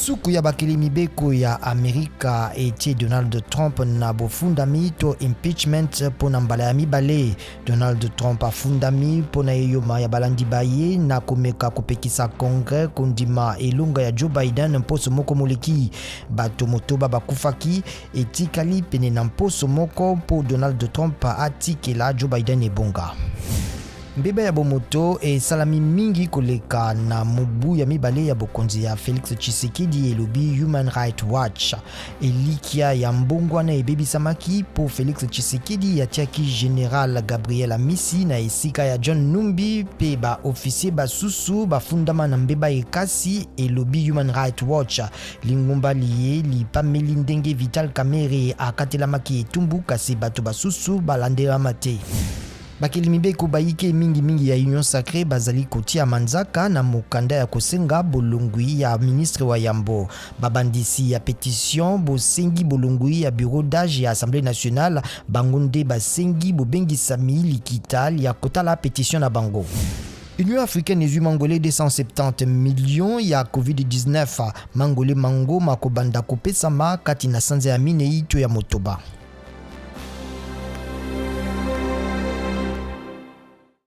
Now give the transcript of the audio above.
suku ya Bakeli mibeko ya Amerika eti Donald Trump na bofundami to impeachment pona mbala ya mibale. Donald Trump afundami pona eyoma ya balandi baye na komeka kopekisa kongre kondima Ilunga ya Joe Biden mposo moko moleki. Bato motoba bakufaki etikali pene na mposo moko po Donald Trump atikela Joe Biden ebonga. Mbeba ya bomoto eselami mingi koleka na mobu ya mibale ya bokonzi ya Felix Tshisekedi elobi Human Rights Watch. Elikia ya mbongwana ebebisamaki po Felix Tshisekedi yatiaki General Gabriel Amisi na esika ya John Numbi pe ba officier basusu bafundama na mbeba ekasi elobi Human Rights Watch. Lingomba liye li pameli ndenge Vital Kamerhe akatelamaki etumbu kasi bato basusu balandela mate. Bakeli mibeko baike mingi ya Union Sacrée bazali kotia manzaka na mokanda ya kosenga bolongui ya ministre wa Yambo. Babandisi ya pétition basengi bolongui ya bureau d'âge ya Assemblée nationale bangonde basengi bobengisami likita ya kotala pétition na bango. Union africaine ezwi mangwele 270 millions ya COVID-19 mangwele mango makobanda kopesama kati na sanza ya mine ito ya motoba.